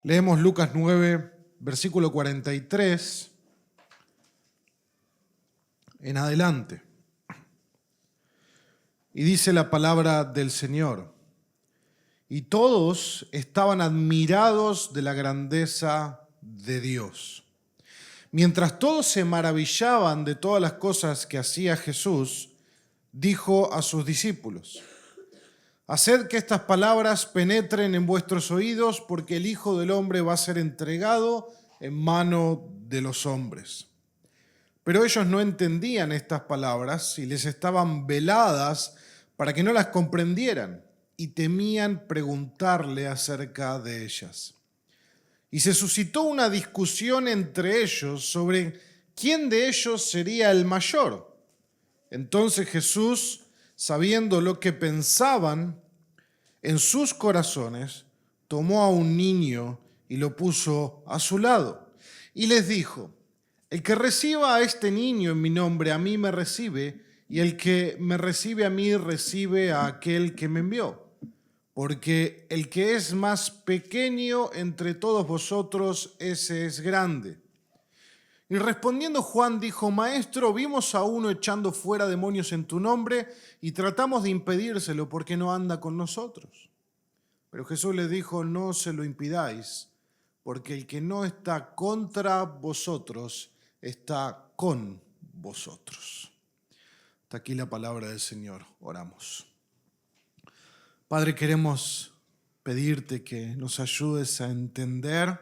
Leemos Lucas 9, versículo 43 en adelante. Y dice la palabra del Señor: y todos estaban admirados de la grandeza de Dios. Mientras todos se maravillaban de todas las cosas que hacía Jesús, dijo a sus discípulos: haced que estas palabras penetren en vuestros oídos, porque el Hijo del Hombre va a ser entregado en mano de los hombres. Pero ellos no entendían estas palabras y les estaban veladas para que no las comprendieran, y temían preguntarle acerca de ellas. Y se suscitó una discusión entre ellos sobre quién de ellos sería el mayor. Entonces Jesús, sabiendo lo que pensaban en sus corazones, tomó a un niño y lo puso a su lado. Y les dijo: el que reciba a este niño en mi nombre, a mí me recibe, y el que me recibe a mí, recibe a aquel que me envió. Porque el que es más pequeño entre todos vosotros, ese es grande. Y respondiendo Juan dijo: Maestro, vimos a uno echando fuera demonios en tu nombre y tratamos de impedírselo porque no anda con nosotros. Pero Jesús les dijo: no se lo impidáis, porque el que no está contra vosotros está con vosotros. Hasta aquí la palabra del Señor. Oramos. Padre, queremos pedirte que nos ayudes a entender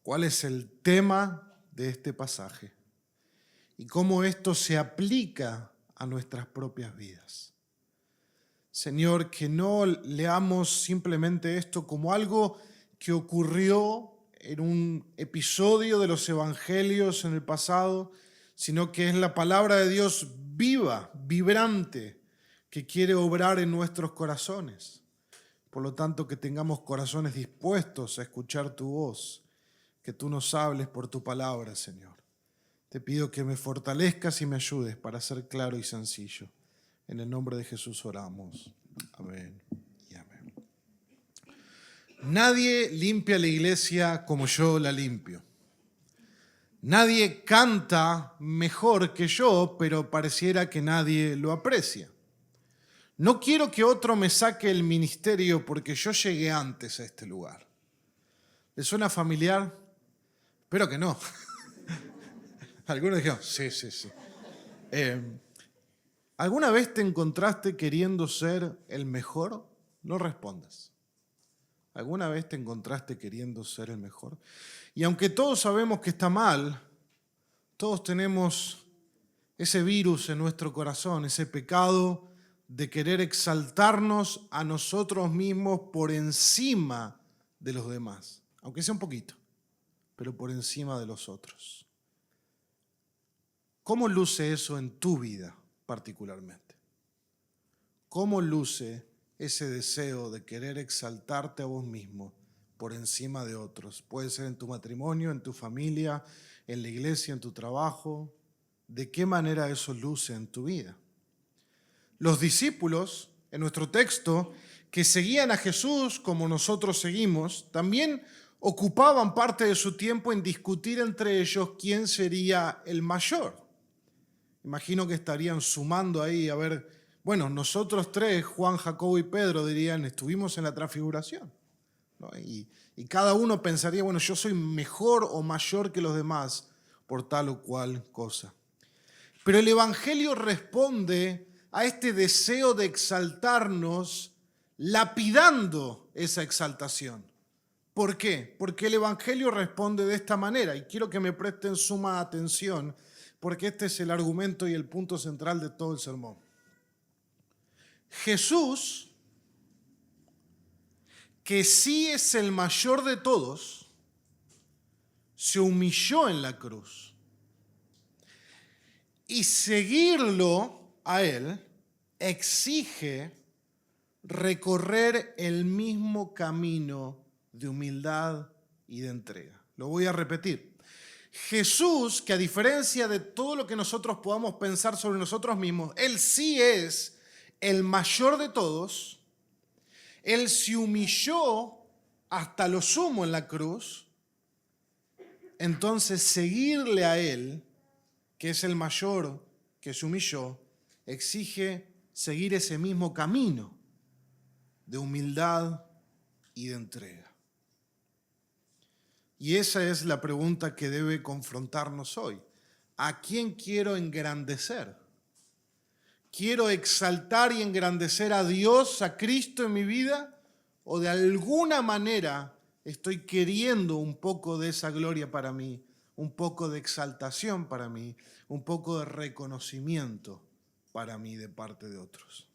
cuál es el tema de este pasaje y cómo esto se aplica a nuestras propias vidas. Señor, que no leamos simplemente esto como algo que ocurrió en un episodio de los evangelios en el pasado, sino que es la palabra de Dios viva, vibrante, que quiere obrar en nuestros corazones. Por lo tanto, que tengamos corazones dispuestos a escuchar tu voz, que tú nos hables por tu palabra, Señor. Te pido que me fortalezcas y me ayudes para ser claro y sencillo. En el nombre de Jesús oramos. Amén y amén. Nadie limpia la iglesia como yo la limpio. Nadie canta mejor que yo, pero pareciera que nadie lo aprecia. No quiero que otro me saque el ministerio porque yo llegué antes a este lugar. ¿Le suena familiar? Espero que no. Algunos dijeron, sí. ¿Alguna vez te encontraste queriendo ser el mejor? No respondas. ¿Alguna vez te encontraste queriendo ser el mejor? Y aunque todos sabemos que está mal, todos tenemos ese virus en nuestro corazón, ese pecado de querer exaltarnos a nosotros mismos por encima de los demás, aunque sea un poquito, pero por encima de los otros. ¿Cómo luce eso en tu vida particularmente? ¿Cómo luce ese deseo de querer exaltarte a vos mismo por encima de otros? Puede ser en tu matrimonio, en tu familia, en la iglesia, en tu trabajo. ¿De qué manera eso luce en tu vida? Los discípulos, en nuestro texto, que seguían a Jesús como nosotros seguimos, también ocupaban parte de su tiempo en discutir entre ellos quién sería el mayor. Imagino que estarían sumando ahí, a ver, bueno, nosotros tres, Juan, Jacobo y Pedro, dirían, estuvimos en la transfiguración, ¿no? Y cada uno pensaría, bueno, yo soy mejor o mayor que los demás por tal o cual cosa. Pero el Evangelio responde a este deseo de exaltarnos, lapidando esa exaltación. ¿Por qué? Porque el Evangelio responde de esta manera, y quiero que me presten suma atención, porque este es el argumento y el punto central de todo el sermón. Jesús, que sí es el mayor de todos, se humilló en la cruz. Y seguirlo a Él exige recorrer el mismo camino de humildad y de entrega. Lo voy a repetir. Jesús, que a diferencia de todo lo que nosotros podamos pensar sobre nosotros mismos, Él sí es el mayor de todos. Él se humilló hasta lo sumo en la cruz, entonces seguirle a Él, que es el mayor que se humilló, exige seguir ese mismo camino de humildad y de entrega. Y esa es la pregunta que debe confrontarnos hoy. ¿A quién quiero engrandecer? ¿Quiero exaltar y engrandecer a Dios, a Cristo en mi vida? ¿O de alguna manera estoy queriendo un poco de esa gloria para mí, un poco de exaltación para mí, un poco de reconocimiento para mí de parte de otros?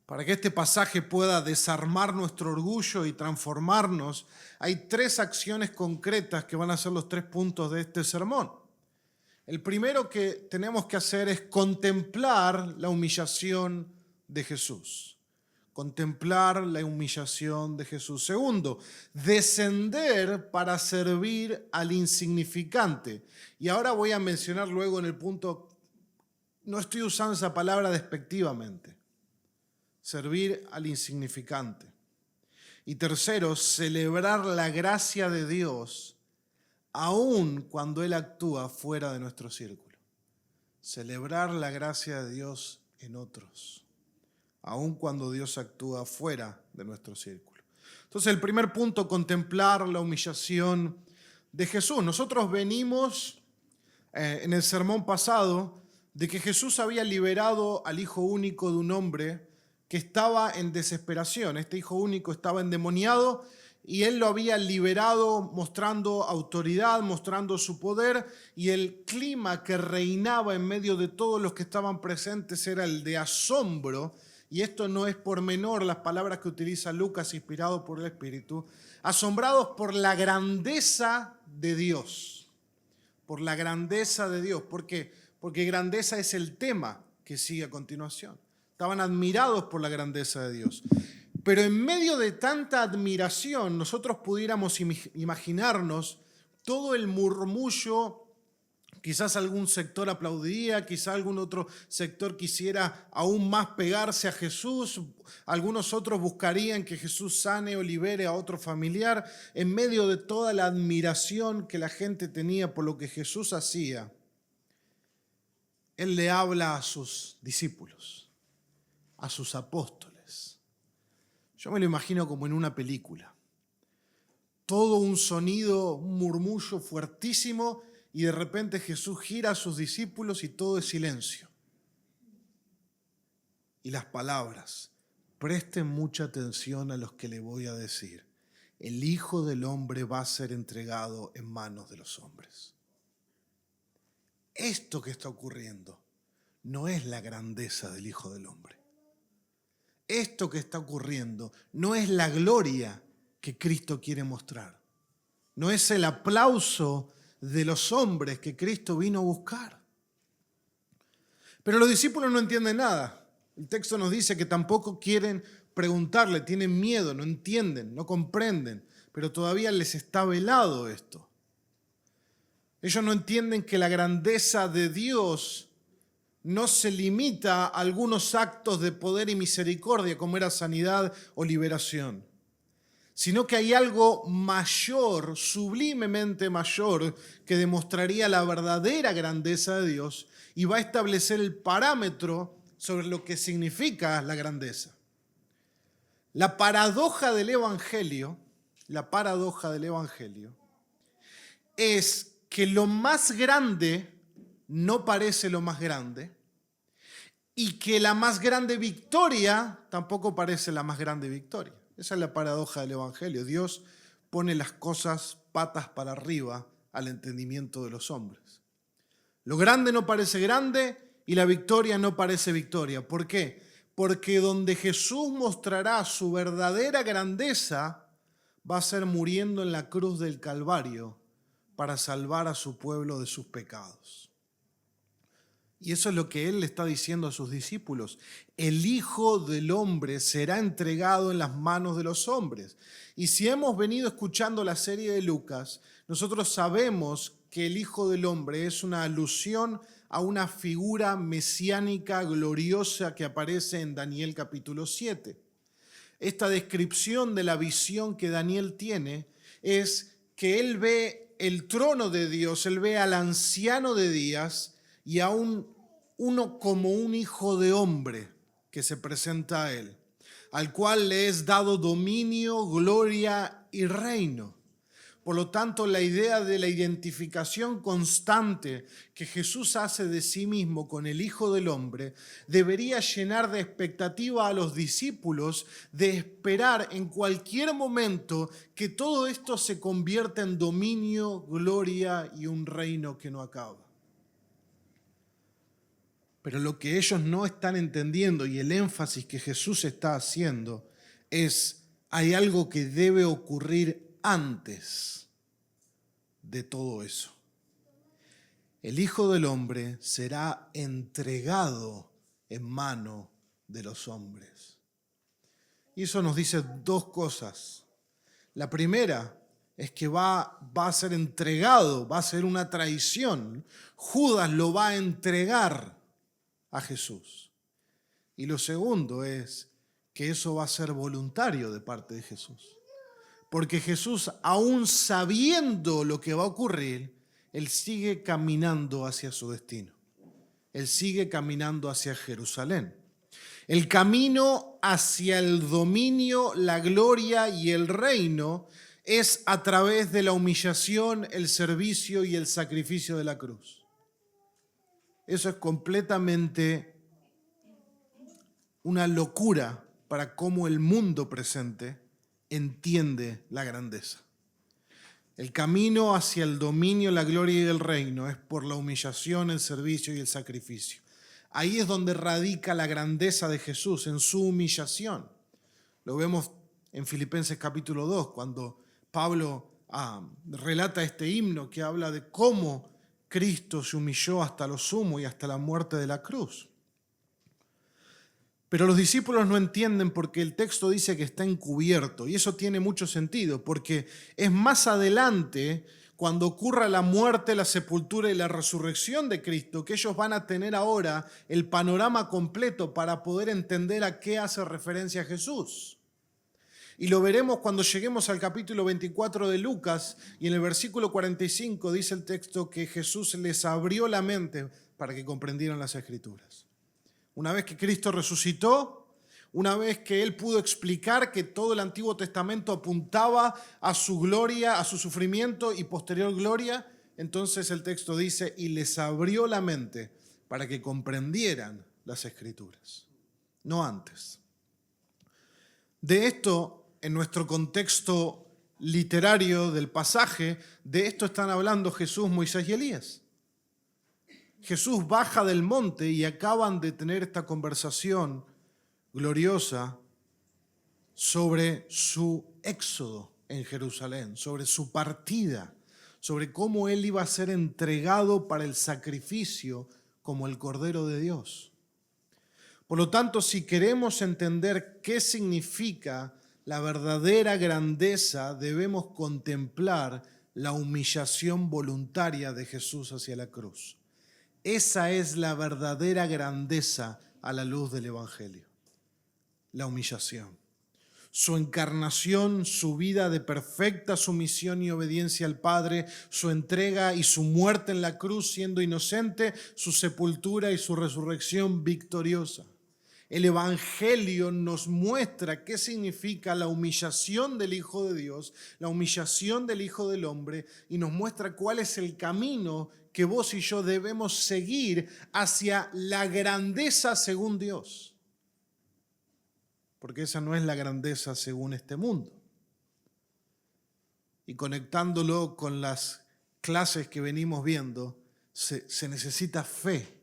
Para que este pasaje pueda desarmar nuestro orgullo y transformarnos, hay 3 acciones concretas que van a ser los 3 puntos de este sermón. El primero que tenemos que hacer es contemplar la humillación de Jesús. Contemplar la humillación de Jesús. Segundo, descender para servir al insignificante. Y ahora voy a mencionar luego en el punto, no estoy usando esa palabra despectivamente. Servir al insignificante. Y tercero, celebrar la gracia de Dios aun cuando Él actúa fuera de nuestro círculo. Celebrar la gracia de Dios en otros, aun cuando Dios actúa fuera de nuestro círculo. Entonces, el primer punto, contemplar la humillación de Jesús. Nosotros venimos en el sermón pasado de que Jesús había liberado al hijo único de un hombre que estaba en desesperación. Este hijo único estaba endemoniado y Él lo había liberado mostrando autoridad, mostrando su poder, y el clima que reinaba en medio de todos los que estaban presentes era el de asombro. Y esto no es por menor las palabras que utiliza Lucas, inspirado por el Espíritu, asombrados por la grandeza de Dios. Por la grandeza de Dios. ¿Por qué? Porque grandeza es el tema que sigue a continuación. Estaban admirados por la grandeza de Dios. Pero en medio de tanta admiración, nosotros pudiéramos imaginarnos todo el murmullo. Quizás algún sector aplaudiría, quizás algún otro sector quisiera aún más pegarse a Jesús, algunos otros buscarían que Jesús sane o libere a otro familiar. En medio de toda la admiración que la gente tenía por lo que Jesús hacía, Él le habla a sus discípulos, a sus apóstoles. Yo me lo imagino como en una película. Todo un sonido, un murmullo fuertísimo, y de repente Jesús gira a sus discípulos y todo es silencio. Y las palabras: presten mucha atención a los que le voy a decir. El Hijo del Hombre va a ser entregado en manos de los hombres. Esto que está ocurriendo no es la grandeza del Hijo del Hombre. Esto que está ocurriendo no es la gloria que Cristo quiere mostrar. No es el aplauso de los hombres que Cristo vino a buscar. Pero los discípulos no entienden nada. El texto nos dice que tampoco quieren preguntarle, tienen miedo, no entienden, no comprenden, pero todavía les está velado esto. Ellos no entienden que la grandeza de Dios no se limita a algunos actos de poder y misericordia, como era sanidad o liberación, sino que hay algo mayor, sublimemente mayor, que demostraría la verdadera grandeza de Dios y va a establecer el parámetro sobre lo que significa la grandeza. La paradoja del Evangelio es que lo más grande no parece lo más grande, y que la más grande victoria tampoco parece la más grande victoria. Esa es la paradoja del Evangelio. Dios pone las cosas patas para arriba al entendimiento de los hombres. Lo grande no parece grande y la victoria no parece victoria. ¿Por qué? Porque donde Jesús mostrará su verdadera grandeza va a ser muriendo en la cruz del Calvario para salvar a su pueblo de sus pecados. Y eso es lo que Él le está diciendo a sus discípulos. El Hijo del Hombre será entregado en las manos de los hombres. Y si hemos venido escuchando la serie de Lucas, nosotros sabemos que el Hijo del Hombre es una alusión a una figura mesiánica gloriosa que aparece en Daniel capítulo 7. esta descripción de la visión que Daniel tiene es que él ve el trono de Dios, él ve al anciano de días y a uno como un hijo de hombre que se presenta a él, al cual le es dado dominio, gloria y reino. Por lo tanto, la idea de la identificación constante que Jesús hace de sí mismo con el Hijo del Hombre debería llenar de expectativa a los discípulos de esperar en cualquier momento que todo esto se convierta en dominio, gloria y un reino que no acaba. Pero lo que ellos no están entendiendo y el énfasis que Jesús está haciendo es: hay algo que debe ocurrir antes de todo eso. El Hijo del Hombre será entregado en mano de los hombres. Y eso nos dice dos cosas. La primera es que va a ser entregado, va a ser una traición. Judas lo va a entregar a Jesús. Y lo segundo es que eso va a ser voluntario de parte de Jesús. Porque Jesús, aún sabiendo lo que va a ocurrir, Él sigue caminando hacia su destino. Él sigue caminando hacia Jerusalén. El camino hacia el dominio, la gloria y el reino es a través de la humillación, el servicio y el sacrificio de la cruz. Eso es completamente una locura para cómo el mundo presente entiende la grandeza. El camino hacia el dominio, la gloria y el reino es por la humillación, el servicio y el sacrificio. Ahí es donde radica la grandeza de Jesús, en su humillación. Lo vemos en Filipenses capítulo 2, cuando Pablo relata este himno que habla de cómo Cristo se humilló hasta lo sumo y hasta la muerte de la cruz. Pero los discípulos no entienden porque el texto dice que está encubierto, y eso tiene mucho sentido, porque es más adelante, cuando ocurra la muerte, la sepultura y la resurrección de Cristo, que ellos van a tener ahora el panorama completo para poder entender a qué hace referencia Jesús. Y lo veremos cuando lleguemos al capítulo 24 de Lucas, y en el versículo 45 dice el texto que Jesús les abrió la mente para que comprendieran las Escrituras. Una vez que Cristo resucitó, una vez que Él pudo explicar que todo el Antiguo Testamento apuntaba a su gloria, a su sufrimiento y posterior gloria, entonces el texto dice, y les abrió la mente para que comprendieran las Escrituras, no antes. De esto, en nuestro contexto literario del pasaje, de esto están hablando Jesús, Moisés y Elías. Jesús baja del monte y acaban de tener esta conversación gloriosa sobre su éxodo en Jerusalén, sobre su partida, sobre cómo Él iba a ser entregado para el sacrificio como el Cordero de Dios. Por lo tanto, si queremos entender qué significa la verdadera grandeza, debemos contemplar la humillación voluntaria de Jesús hacia la cruz. Esa es la verdadera grandeza a la luz del Evangelio, la humillación. Su encarnación, su vida de perfecta sumisión y obediencia al Padre, su entrega y su muerte en la cruz siendo inocente, su sepultura y su resurrección victoriosa. El Evangelio nos muestra qué significa la humillación del Hijo de Dios, la humillación del Hijo del Hombre, y nos muestra cuál es el camino que vos y yo debemos seguir hacia la grandeza según Dios. Porque esa no es la grandeza según este mundo. Y conectándolo con las clases que venimos viendo, se necesita fe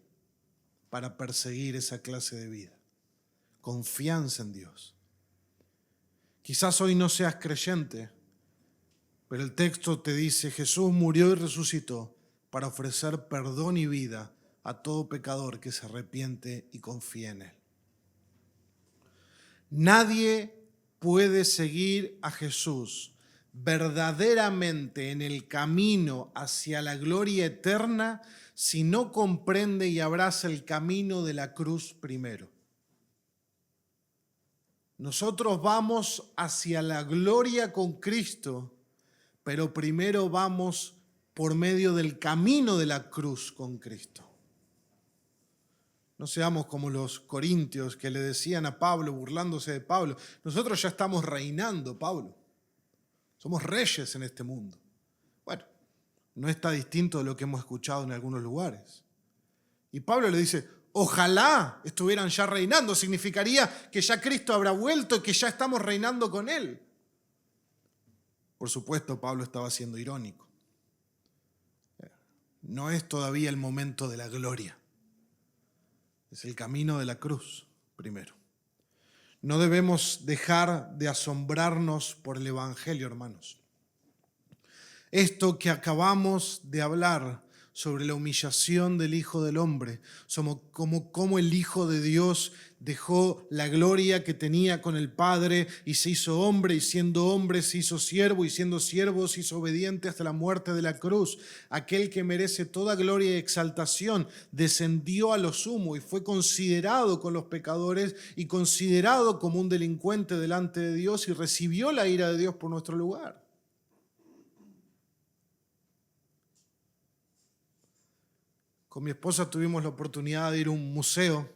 para perseguir esa clase de vida. Confianza en Dios. Quizás hoy no seas creyente, pero el texto te dice, Jesús murió y resucitó para ofrecer perdón y vida a todo pecador que se arrepiente y confía en Él. Nadie puede seguir a Jesús verdaderamente en el camino hacia la gloria eterna si no comprende y abraza el camino de la cruz primero. Nosotros vamos hacia la gloria con Cristo, pero primero vamos por medio del camino de la cruz con Cristo. No seamos como los corintios que le decían a Pablo, burlándose de Pablo, nosotros ya estamos reinando, Pablo. Somos reyes en este mundo. Bueno, no está distinto de lo que hemos escuchado en algunos lugares. Y Pablo le dice, ojalá estuvieran ya reinando, significaría que ya Cristo habrá vuelto y que ya estamos reinando con Él. Por supuesto, Pablo estaba siendo irónico. No es todavía el momento de la gloria. Es el camino de la cruz, primero. No debemos dejar de asombrarnos por el Evangelio, hermanos. Esto que acabamos de hablar sobre la humillación del Hijo del Hombre, como el Hijo de Dios dejó la gloria que tenía con el Padre y se hizo hombre, y siendo hombre se hizo siervo, y siendo siervo se hizo obediente hasta la muerte de la cruz. Aquel que merece toda gloria y exaltación descendió a lo sumo y fue considerado con los pecadores y considerado como un delincuente delante de Dios y recibió la ira de Dios por nuestro lugar. Con mi esposa tuvimos la oportunidad de ir a un museo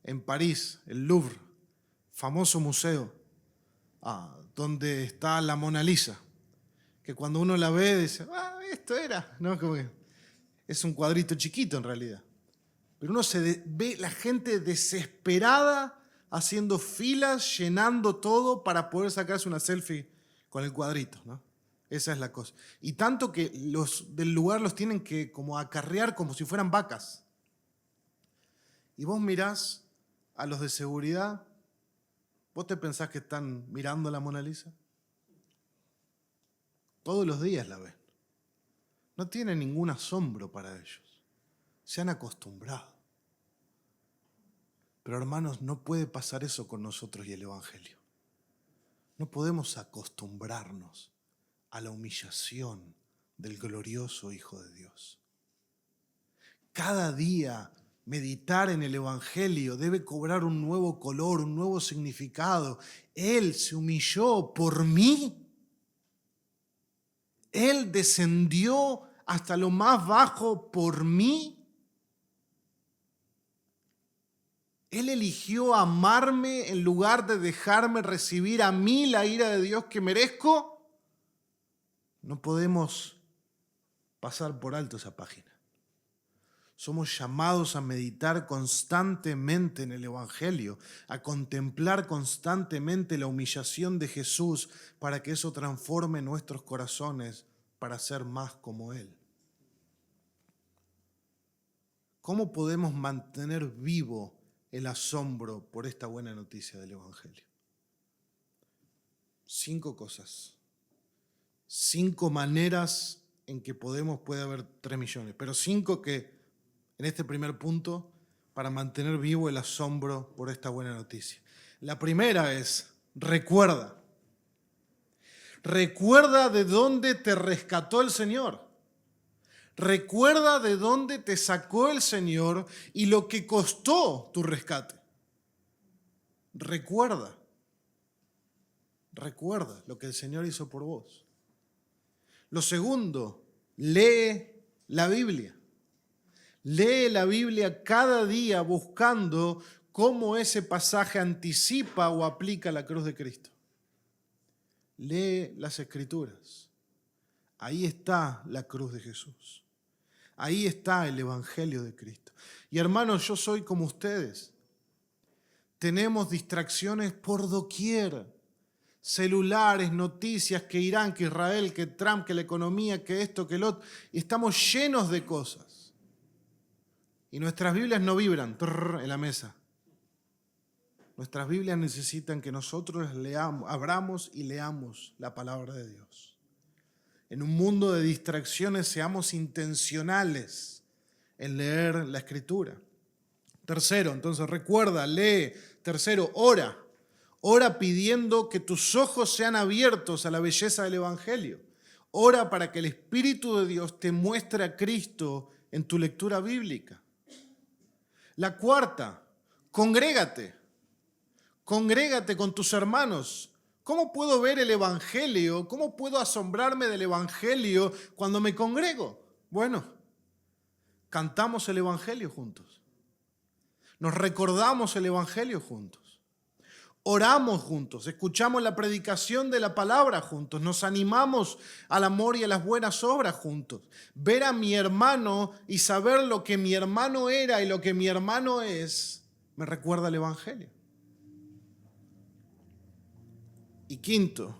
en París, el Louvre, famoso museo, donde está la Mona Lisa, que cuando uno la ve dice, esto era, ¿no? Como que es un cuadrito chiquito en realidad. Pero uno ve la gente desesperada haciendo filas, llenando todo para poder sacarse una selfie con el cuadrito, ¿no? Esa es la cosa. Y tanto que los del lugar los tienen que como acarrear como si fueran vacas. Y vos mirás a los de seguridad, ¿vos te pensás que están mirando la Mona Lisa? Todos los días la ven. No tiene ningún asombro para ellos. Se han acostumbrado. Pero hermanos, no puede pasar eso con nosotros y el Evangelio. No podemos acostumbrarnos a la humillación del glorioso Hijo de Dios. Cada día meditar en el Evangelio debe cobrar un nuevo color, un nuevo significado. Él se humilló por mí. Él descendió hasta lo más bajo por mí. Él eligió amarme en lugar de dejarme recibir a mí la ira de Dios que merezco. No podemos pasar por alto esa página. Somos llamados a meditar constantemente en el Evangelio, a contemplar constantemente la humillación de Jesús para que eso transforme nuestros corazones para ser más como Él. ¿Cómo podemos mantener vivo el asombro por esta buena noticia del Evangelio? 5 cosas. 5 maneras en que puede haber 3 millones, pero 5 que en este primer punto para mantener vivo el asombro por esta buena noticia. La primera es, recuerda. Recuerda de dónde te rescató el Señor. Recuerda de dónde te sacó el Señor y lo que costó tu rescate. Recuerda lo que el Señor hizo por vos. Lo segundo, lee la Biblia. Lee la Biblia cada día buscando cómo ese pasaje anticipa o aplica la cruz de Cristo. Lee las Escrituras. Ahí está la cruz de Jesús. Ahí está el Evangelio de Cristo. Y hermanos, yo soy como ustedes. Tenemos distracciones por doquier. Celulares, noticias, que Irán, que Israel, que Trump, que la economía, que esto, que lo otro. Y estamos llenos de cosas. Y nuestras Biblias no vibran en la mesa. Nuestras Biblias necesitan que nosotros abramos y leamos la palabra de Dios. En un mundo de distracciones, seamos intencionales en leer la Escritura. Tercero, entonces recuerda, lee. Tercero, ora. Ora pidiendo que tus ojos sean abiertos a la belleza del Evangelio. Ora para que el Espíritu de Dios te muestre a Cristo en tu lectura bíblica. La cuarta, congrégate. Congrégate con tus hermanos. ¿Cómo puedo ver el Evangelio? ¿Cómo puedo asombrarme del Evangelio cuando me congrego? Bueno, cantamos el Evangelio juntos. Nos recordamos el Evangelio juntos. Oramos juntos, escuchamos la predicación de la palabra juntos, nos animamos al amor y a las buenas obras juntos. Ver a mi hermano y saber lo que mi hermano era y lo que mi hermano es, me recuerda al Evangelio. Y quinto,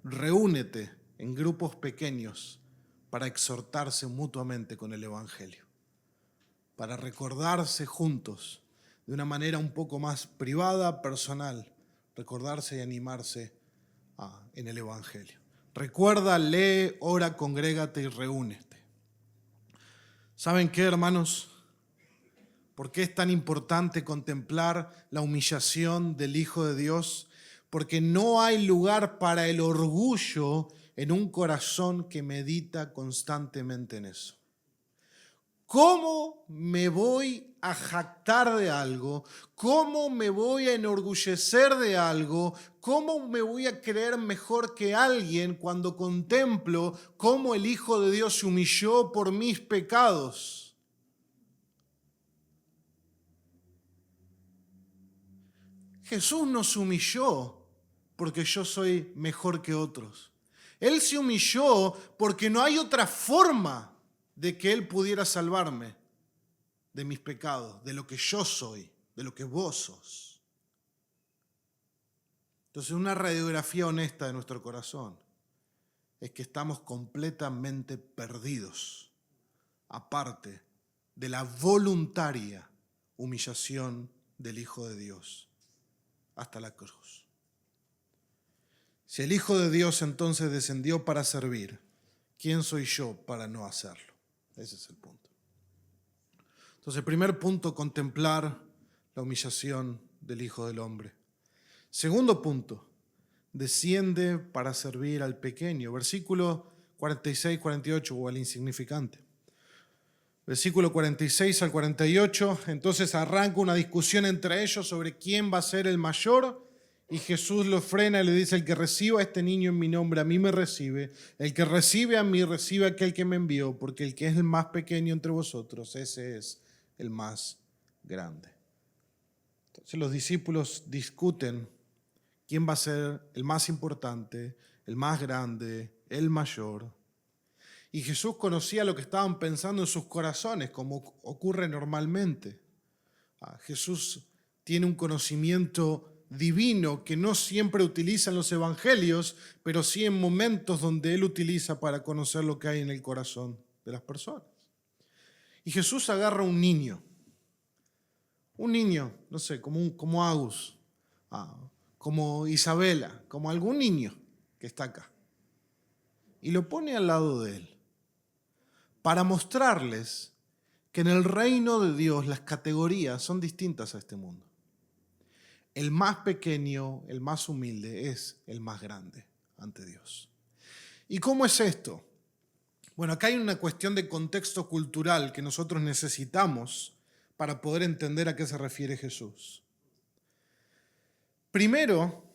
reúnete en grupos pequeños para exhortarse mutuamente con el Evangelio, para recordarse juntos de una manera un poco más privada, personal, recordarse y animarse en el Evangelio. Recuerda, lee, ora, congrégate y reúnete. ¿Saben qué, hermanos? ¿Por qué es tan importante contemplar la humillación del Hijo de Dios? Porque no hay lugar para el orgullo en un corazón que medita constantemente en eso. ¿Cómo me voy a jactar de algo? ¿Cómo me voy a enorgullecer de algo? ¿Cómo me voy a creer mejor que alguien cuando contemplo cómo el Hijo de Dios se humilló por mis pecados? Jesús no se humilló porque yo soy mejor que otros. Él se humilló porque no hay otra forma de que Él pudiera salvarme de mis pecados, de lo que yo soy, de lo que vos sos. Entonces, una radiografía honesta de nuestro corazón es que estamos completamente perdidos, aparte de la voluntaria humillación del Hijo de Dios hasta la cruz. Si el Hijo de Dios entonces descendió para servir, ¿quién soy yo para no hacerlo? Ese es el punto. Entonces, el primer punto, contemplar la humillación del Hijo del Hombre. Segundo punto, desciende para servir al pequeño. Versículo 46-48, o al insignificante. Versículo 46 al 48, entonces arranca una discusión entre ellos sobre quién va a ser el mayor. Y Jesús lo frena y le dice: el que reciba a este niño en mi nombre, a mí me recibe. El que recibe a mí, recibe a aquel que me envió, porque el que es el más pequeño entre vosotros, ese es el más grande. Entonces los discípulos discuten quién va a ser el más importante, el más grande, el mayor. Y Jesús conocía lo que estaban pensando en sus corazones, como ocurre normalmente. Jesús tiene un conocimiento divino que no siempre utiliza en los evangelios, pero sí en momentos donde Él utiliza para conocer lo que hay en el corazón de las personas. Y Jesús agarra un niño, no sé, como Agus, como Isabela, como algún niño que está acá, y lo pone al lado de Él, para mostrarles que en el reino de Dios las categorías son distintas a este mundo. El más pequeño, el más humilde, es el más grande ante Dios. ¿Y cómo es esto? Bueno, acá hay una cuestión de contexto cultural que nosotros necesitamos para poder entender a qué se refiere Jesús. Primero,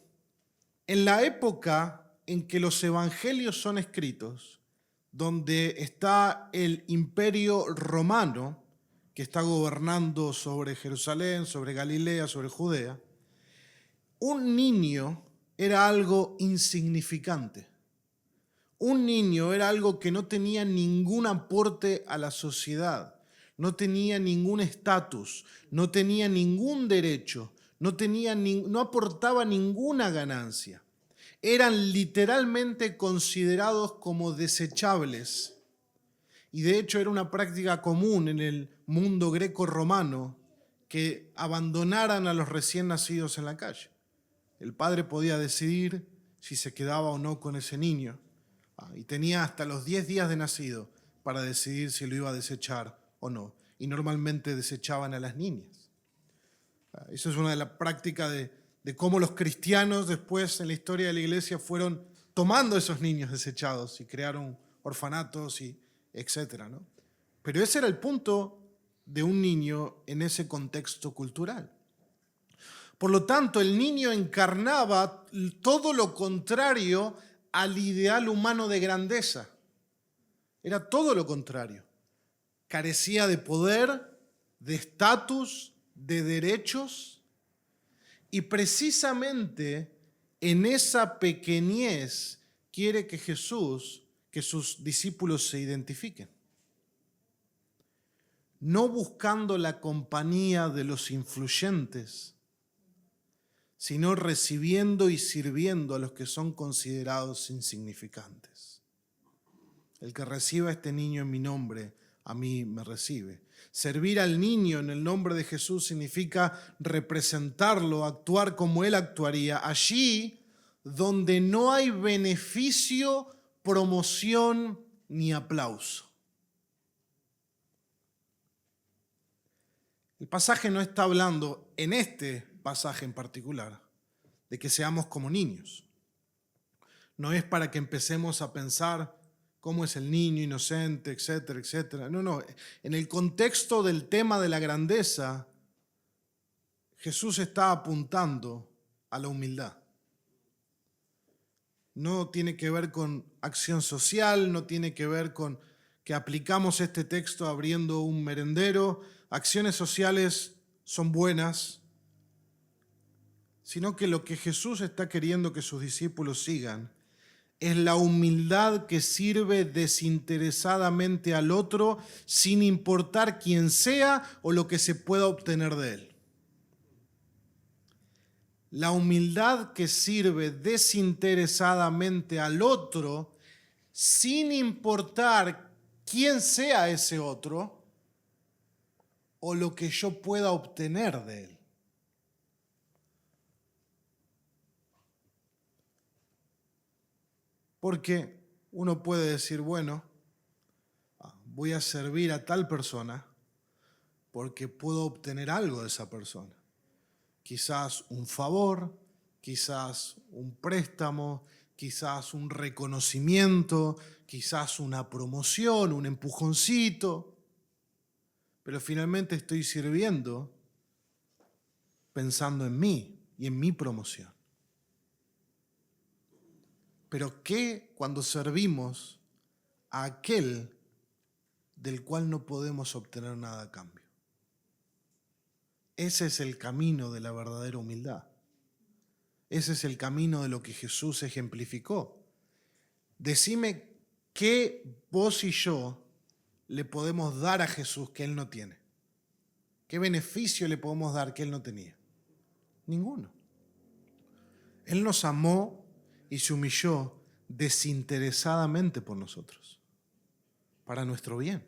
en la época en que los evangelios son escritos, donde está el imperio romano, que está gobernando sobre Jerusalén, sobre Galilea, sobre Judea, un niño era algo insignificante. Un niño era algo que no tenía ningún aporte a la sociedad, no tenía ningún estatus, no tenía ningún derecho, no aportaba ninguna ganancia. Eran literalmente considerados como desechables. Y de hecho era una práctica común en el mundo greco-romano que abandonaran a los recién nacidos en la calle. El padre podía decidir si se quedaba o no con ese niño. Y tenía hasta los 10 días de nacido para decidir si lo iba a desechar o no. Y normalmente desechaban a las niñas. Eso es una de las prácticas de cómo los cristianos después en la historia de la iglesia fueron tomando esos niños desechados y crearon orfanatos y etcétera, ¿no? Pero ese era el punto de un niño en ese contexto cultural. Por lo tanto, el niño encarnaba todo lo contrario al ideal humano de grandeza. Era todo lo contrario. Carecía de poder, de estatus, de derechos. Y precisamente en esa pequeñez quiere que sus discípulos se identifiquen. No buscando la compañía de los influyentes, sino recibiendo y sirviendo a los que son considerados insignificantes. El que reciba a este niño en mi nombre, a mí me recibe. Servir al niño en el nombre de Jesús significa representarlo, actuar como él actuaría, allí donde no hay beneficio, promoción ni aplauso. El pasaje no está hablando, en este pasaje en particular, de que seamos como niños. No es para que empecemos a pensar cómo es el niño inocente, etcétera, etcétera. No. En el contexto del tema de la grandeza, Jesús está apuntando a la humildad. No tiene que ver con acción social, no tiene que ver con que aplicamos este texto abriendo un merendero. Acciones sociales son buenas, sino que lo que Jesús está queriendo que sus discípulos sigan es la humildad que sirve desinteresadamente al otro sin importar quién sea o lo que se pueda obtener de él. La humildad que sirve desinteresadamente al otro sin importar quién sea ese otro o lo que yo pueda obtener de él. Porque uno puede decir, bueno, voy a servir a tal persona porque puedo obtener algo de esa persona. Quizás un favor, quizás un préstamo, quizás un reconocimiento, quizás una promoción, un empujoncito. Pero finalmente estoy sirviendo pensando en mí y en mi promoción. Pero ¿qué cuando servimos a aquel del cual no podemos obtener nada a cambio? Ese es el camino de la verdadera humildad. Ese es el camino de lo que Jesús ejemplificó. Decime qué vos y yo le podemos dar a Jesús que Él no tiene. ¿Qué beneficio le podemos dar que Él no tenía? Ninguno. Él nos amó y se humilló desinteresadamente por nosotros, para nuestro bien.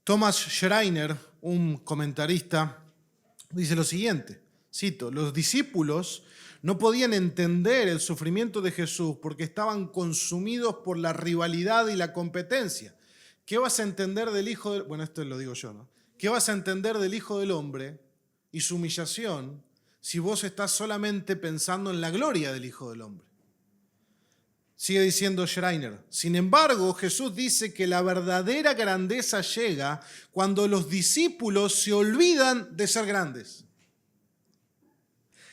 Thomas Schreiner, un comentarista, dice lo siguiente, cito, los discípulos no podían entender el sufrimiento de Jesús porque estaban consumidos por la rivalidad y la competencia. ¿Qué vas a entender del Hijo del... Bueno, esto lo digo yo, ¿no? ¿Qué vas a entender del Hijo del Hombre y su humillación si vos estás solamente pensando en la gloria del Hijo del Hombre? Sigue diciendo Schreiner. Sin embargo, Jesús dice que la verdadera grandeza llega cuando los discípulos se olvidan de ser grandes.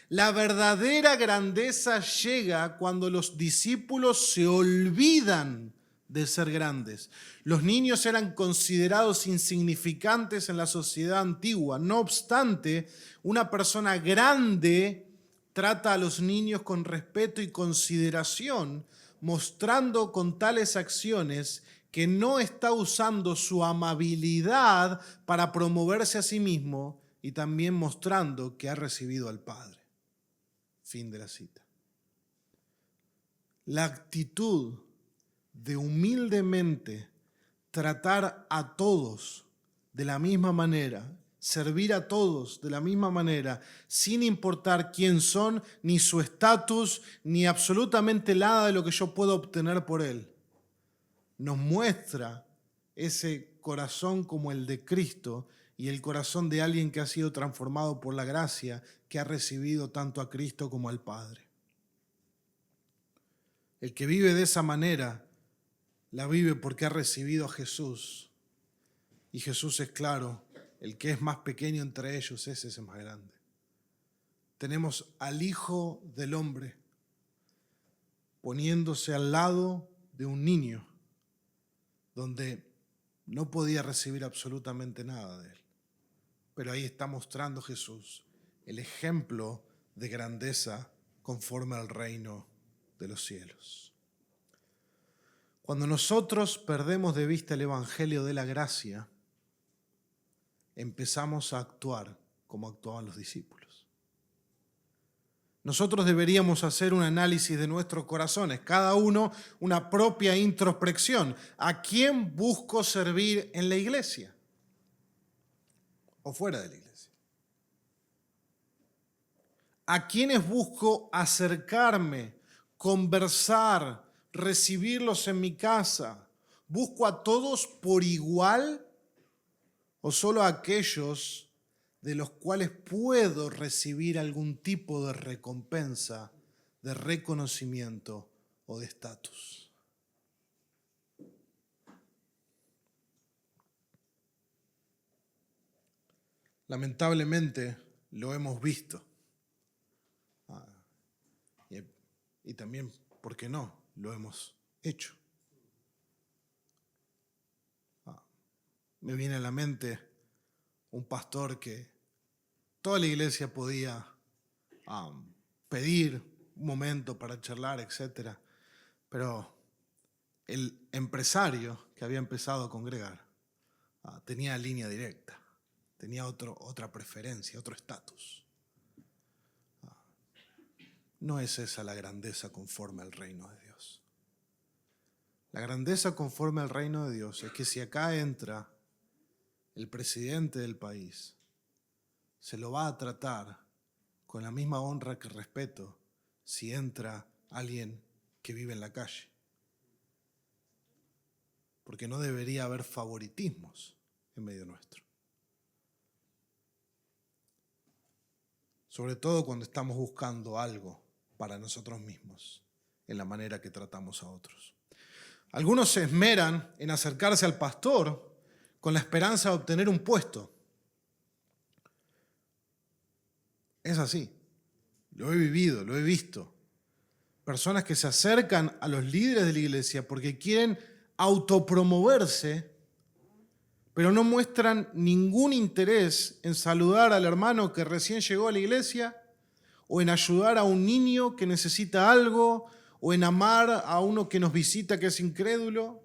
La verdadera grandeza llega cuando los discípulos se olvidan de ser grandes. Los niños eran considerados insignificantes en la sociedad antigua. No obstante, una persona grande trata a los niños con respeto y consideración, mostrando con tales acciones que no está usando su amabilidad para promoverse a sí mismo y también mostrando que ha recibido al Padre. Fin de la cita. La actitud de humildemente tratar a todos de la misma manera, servir a todos de la misma manera, sin importar quién son, ni su estatus, ni absolutamente nada de lo que yo puedo obtener por él, nos muestra ese corazón como el de Cristo y el corazón de alguien que ha sido transformado por la gracia, que ha recibido tanto a Cristo como al Padre. El que vive de esa manera, la vive porque ha recibido a Jesús. Y Jesús es claro, el que es más pequeño entre ellos, ese es el más grande. tenemos al Hijo del Hombre poniéndose al lado de un niño donde no podía recibir absolutamente nada de él. Pero ahí está mostrando Jesús el ejemplo de grandeza conforme al reino de los cielos. Cuando nosotros perdemos de vista el evangelio de la gracia, empezamos a actuar como actuaban los discípulos. Nosotros deberíamos hacer un análisis de nuestros corazones, cada uno una propia introspección. ¿A quién busco servir en la iglesia o fuera de la iglesia? ¿A quiénes busco acercarme, conversar, recibirlos en mi casa? ¿Busco a todos por igual o solo a aquellos de los cuales puedo recibir algún tipo de recompensa, de reconocimiento o de estatus? Lamentablemente lo hemos visto. Y también, ¿por qué no? Lo hemos hecho. Me viene a la mente un pastor que toda la iglesia podía pedir un momento para charlar, etc. Pero el empresario que había empezado a congregar tenía línea directa, tenía otra preferencia, otro estatus. No es esa la grandeza conforme al reino de Dios. La grandeza conforme al reino de Dios es que si acá entra el presidente del país, se lo va a tratar con la misma honra que respeto si entra alguien que vive en la calle. Porque no debería haber favoritismos en medio nuestro. Sobre todo cuando estamos buscando algo para nosotros mismos en la manera que tratamos a otros. Algunos se esmeran en acercarse al pastor con la esperanza de obtener un puesto. Es así. Lo he vivido, lo he visto. Personas que se acercan a los líderes de la iglesia porque quieren autopromoverse, pero no muestran ningún interés en saludar al hermano que recién llegó a la iglesia, o en ayudar a un niño que necesita algo, o en amar a uno que nos visita que es incrédulo.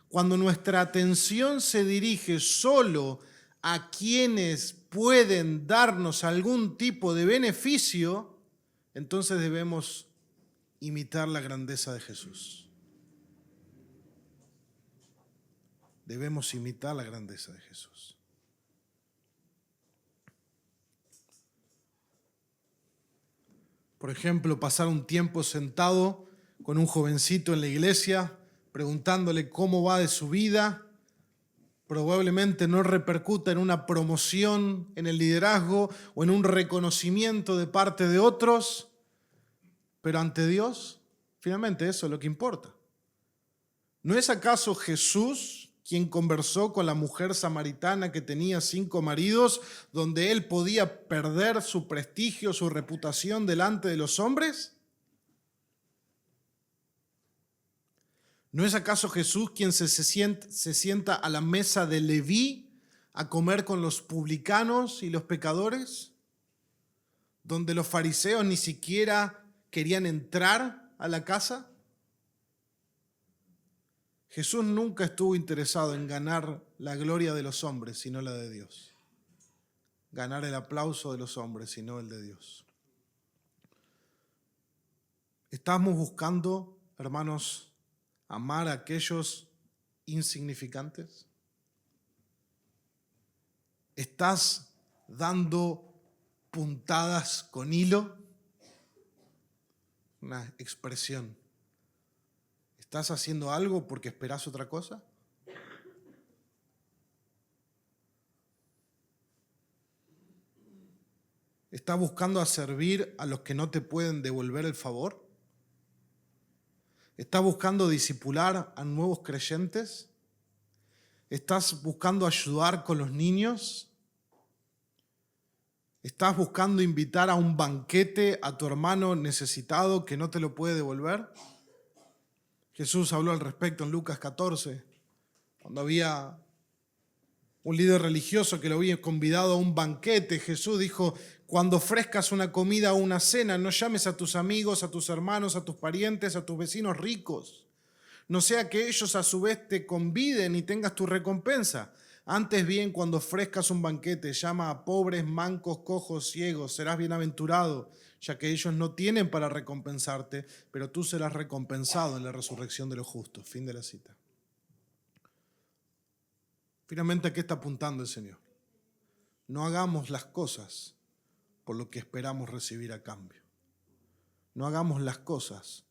Cuando nuestra atención se dirige solo a quienes pueden darnos algún tipo de beneficio, entonces debemos imitar la grandeza de Jesús. Debemos imitar la grandeza de Jesús. Por ejemplo, pasar un tiempo sentado con un jovencito en la iglesia, preguntándole cómo va de su vida, probablemente no repercuta en una promoción en el liderazgo o en un reconocimiento de parte de otros, pero ante Dios, finalmente eso es lo que importa. ¿No es acaso Jesús quien conversó con la mujer samaritana que tenía 5 maridos, donde él podía perder su prestigio, su reputación delante de los hombres? ¿No es acaso Jesús quien se sienta a la mesa de Leví a comer con los publicanos y los pecadores? Donde los fariseos ni siquiera querían entrar a la casa. Jesús nunca estuvo interesado en ganar la gloria de los hombres, sino la de Dios. Ganar el aplauso de los hombres, sino el de Dios. ¿Estamos buscando, hermanos, amar a aquellos insignificantes? ¿Estás dando puntadas con hilo? Una expresión. ¿Estás haciendo algo porque esperás otra cosa? ¿Estás buscando a servir a los que no te pueden devolver el favor? ¿Estás buscando discipular a nuevos creyentes? ¿Estás buscando ayudar con los niños? ¿Estás buscando invitar a un banquete a tu hermano necesitado que no te lo puede devolver? Jesús habló al respecto en Lucas 14, cuando había un líder religioso que lo había convidado a un banquete. Jesús dijo: cuando ofrezcas una comida o una cena, no llames a tus amigos, a tus hermanos, a tus parientes, a tus vecinos ricos, no sea que ellos a su vez te conviden y tengas tu recompensa. Antes bien, cuando ofrezcas un banquete, llama a pobres, mancos, cojos, ciegos. Serás bienaventurado, ya que ellos no tienen para recompensarte, pero tú serás recompensado en la resurrección de los justos. Fin de la cita. Finalmente, ¿a qué está apuntando el Señor? No hagamos las cosas por lo que esperamos recibir a cambio. No hagamos las cosas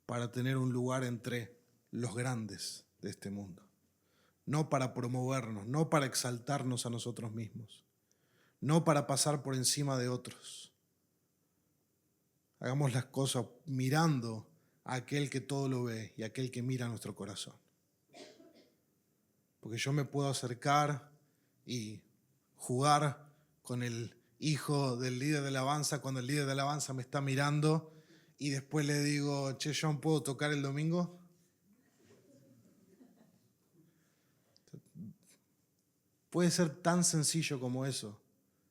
para tener un lugar entre los grandes de este mundo. No para promovernos, no para exaltarnos a nosotros mismos, no para pasar por encima de otros. Hagamos las cosas mirando a aquel que todo lo ve y a aquel que mira nuestro corazón. Porque yo me puedo acercar y jugar con el hijo del líder de alabanza cuando el líder de alabanza me está mirando y después le digo: che, John, ¿puedo tocar el domingo? Puede ser tan sencillo como eso,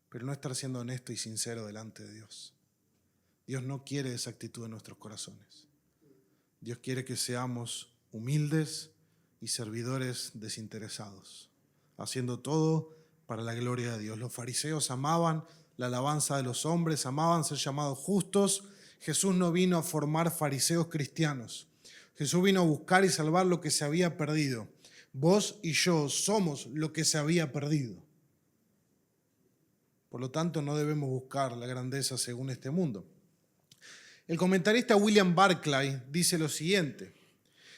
pero no estar siendo honesto y sincero delante de Dios. Dios no quiere esa actitud en nuestros corazones. Dios quiere que seamos humildes y servidores desinteresados, haciendo todo para la gloria de Dios. Los fariseos amaban la alabanza de los hombres, amaban ser llamados justos. Jesús no vino a formar fariseos cristianos. Jesús vino a buscar y salvar lo que se había perdido. Vos y yo somos lo que se había perdido. Por lo tanto, no debemos buscar la grandeza según este mundo. El comentarista William Barclay dice lo siguiente: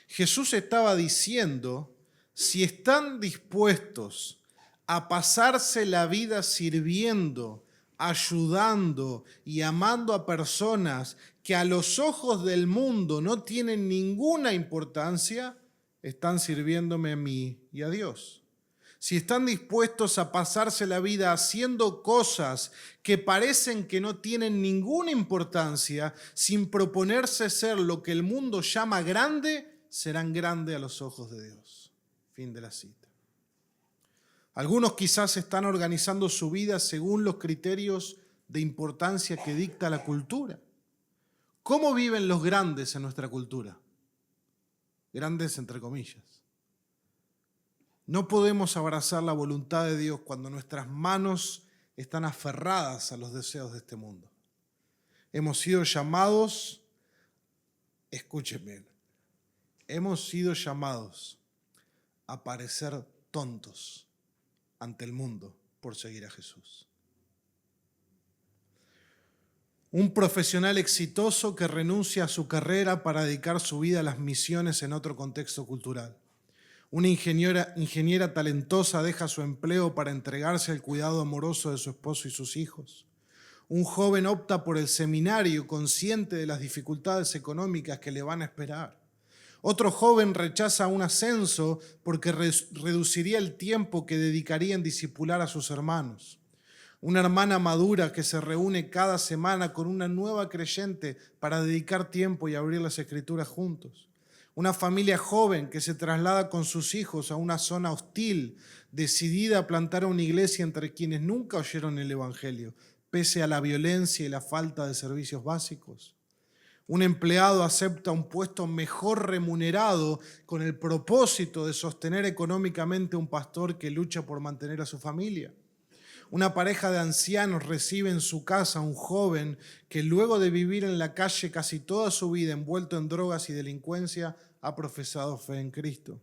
Jesús estaba diciendo, si están dispuestos a pasarse la vida sirviendo, ayudando y amando a personas que a los ojos del mundo no tienen ninguna importancia, están sirviéndome a mí y a Dios. Si están dispuestos a pasarse la vida haciendo cosas que parecen que no tienen ninguna importancia, sin proponerse ser lo que el mundo llama grande, serán grandes a los ojos de Dios. Fin de la cita. Algunos quizás están organizando su vida según los criterios de importancia que dicta la cultura. ¿Cómo viven los grandes en nuestra cultura? Grandes entre comillas. No podemos abrazar la voluntad de Dios cuando nuestras manos están aferradas a los deseos de este mundo. Hemos sido llamados, escúchenme, hemos sido llamados a parecer tontos ante el mundo por seguir a Jesús. Un profesional exitoso que renuncia a su carrera para dedicar su vida a las misiones en otro contexto cultural. Una ingeniera talentosa deja su empleo para entregarse al cuidado amoroso de su esposo y sus hijos. Un joven opta por el seminario consciente de las dificultades económicas que le van a esperar. Otro joven rechaza un ascenso porque reduciría el tiempo que dedicaría en discipular a sus hermanos. Una hermana madura que se reúne cada semana con una nueva creyente para dedicar tiempo y abrir las escrituras juntos. Una familia joven que se traslada con sus hijos a una zona hostil, decidida a plantar una iglesia entre quienes nunca oyeron el Evangelio, pese a la violencia y la falta de servicios básicos. Un empleado acepta un puesto mejor remunerado con el propósito de sostener económicamente a un pastor que lucha por mantener a su familia. Una pareja de ancianos recibe en su casa a un joven que luego de vivir en la calle casi toda su vida envuelto en drogas y delincuencia, ha profesado fe en Cristo.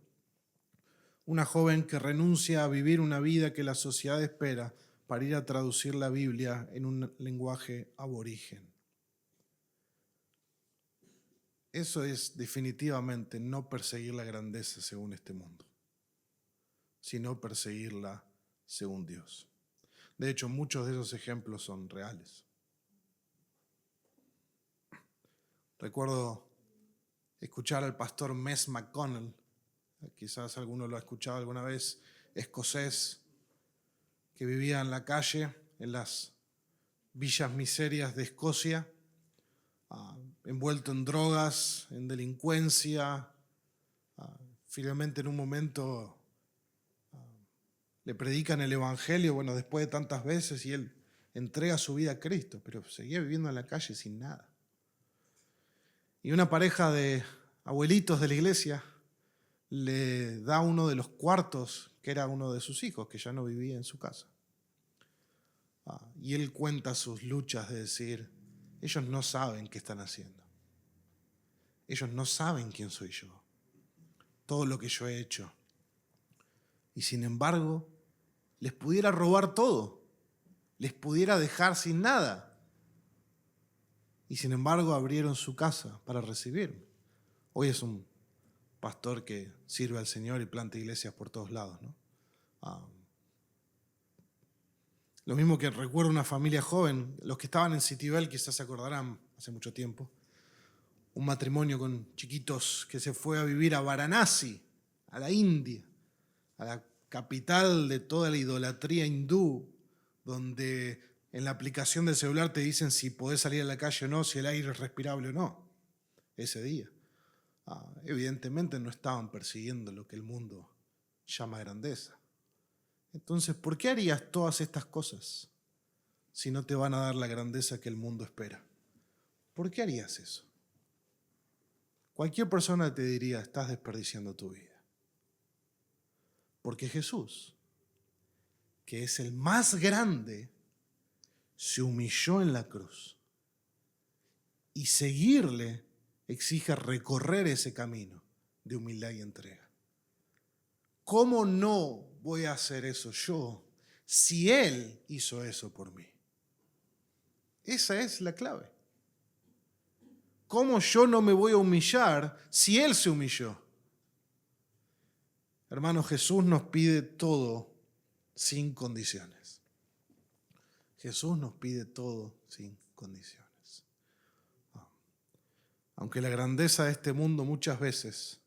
Una joven que renuncia a vivir una vida que la sociedad espera para ir a traducir la Biblia en un lenguaje aborigen. Eso es definitivamente no perseguir la grandeza según este mundo, sino perseguirla según Dios. De hecho, muchos de esos ejemplos son reales. Recuerdo escuchar al pastor Mess McConnell, quizás alguno lo ha escuchado alguna vez, escocés, que vivía en la calle, en las villas miserias de Escocia, envuelto en drogas, en delincuencia. Finalmente en un momento le predican el evangelio, bueno, después de tantas veces, y él entrega su vida a Cristo, pero seguía viviendo en la calle sin nada. Y una pareja de abuelitos de la iglesia le da uno de los cuartos, que era uno de sus hijos, que ya no vivía en su casa. Y él cuenta sus luchas de decir, ellos no saben qué están haciendo. Ellos no saben quién soy yo, todo lo que yo he hecho. Y sin embargo, les pudiera robar todo, les pudiera dejar sin nada. Y sin embargo abrieron su casa para recibirme. Hoy es un pastor que sirve al Señor y planta iglesias por todos lados, ¿no? Lo mismo que recuerdo una familia joven, los que estaban en Citibel quizás se acordarán, hace mucho tiempo, un matrimonio con chiquitos que se fue a vivir a Varanasi, a la India, a la capital de toda la idolatría hindú, donde en la aplicación del celular te dicen si podés salir a la calle o no, si el aire es respirable o no, ese día. Evidentemente no estaban persiguiendo lo que el mundo llama grandeza. Entonces, ¿por qué harías todas estas cosas si no te van a dar la grandeza que el mundo espera? ¿Por qué harías eso? Cualquier persona te diría, estás desperdiciando tu vida. Porque Jesús, que es el más grande, se humilló en la cruz. Y seguirle exige recorrer ese camino de humildad y entrega. ¿Cómo no voy a hacer eso yo si Él hizo eso por mí? Esa es la clave. ¿Cómo yo no me voy a humillar si Él se humilló? Hermanos, Jesús nos pide todo sin condiciones. Jesús nos pide todo sin condiciones. Aunque la grandeza de este mundo muchas veces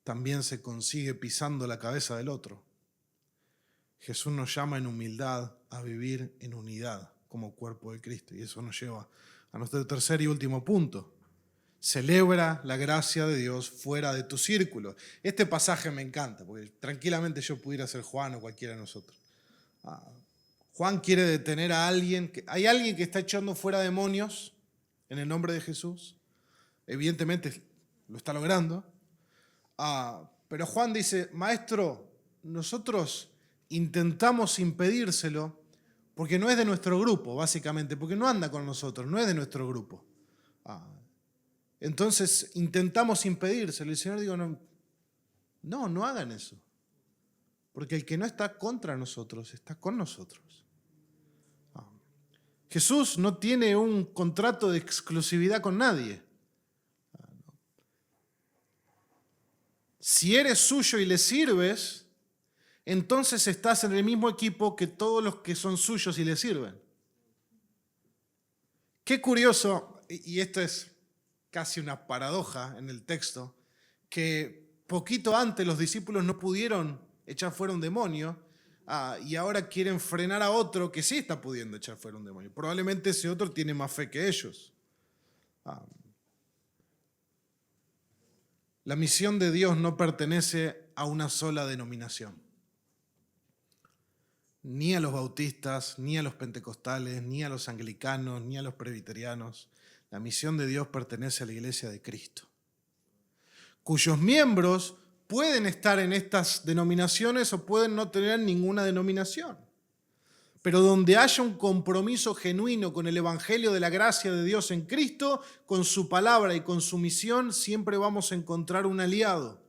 también se consigue pisando la cabeza del otro, Jesús nos llama en humildad a vivir en unidad como cuerpo de Cristo. Y eso nos lleva a nuestro tercer y último punto. Celebra la gracia de Dios fuera de tu círculo. Este pasaje me encanta, porque tranquilamente yo pudiera ser Juan o cualquiera de nosotros. Juan quiere detener a alguien. Hay alguien que está echando fuera demonios en el nombre de Jesús. Evidentemente lo está logrando. Pero Juan dice, maestro, nosotros intentamos impedírselo porque no es de nuestro grupo, básicamente, porque no anda con nosotros, no es de nuestro grupo. Entonces intentamos impedírselo. Y el Señor dijo, no hagan eso. Porque el que no está contra nosotros, está con nosotros. Jesús no tiene un contrato de exclusividad con nadie. Si eres suyo y le sirves, entonces estás en el mismo equipo que todos los que son suyos y le sirven. Qué curioso, y esto es casi una paradoja en el texto, que poquito antes los discípulos no pudieron echar fuera un demonio y ahora quieren frenar a otro que sí está pudiendo echar fuera un demonio. Probablemente ese otro tiene más fe que ellos. La misión de Dios no pertenece a una sola denominación. Ni a los bautistas, ni a los pentecostales, ni a los anglicanos, ni a los presbiterianos. La misión de Dios pertenece a la Iglesia de Cristo, cuyos miembros pueden estar en estas denominaciones o pueden no tener ninguna denominación. Pero donde haya un compromiso genuino con el Evangelio de la gracia de Dios en Cristo, con su palabra y con su misión, siempre vamos a encontrar un aliado,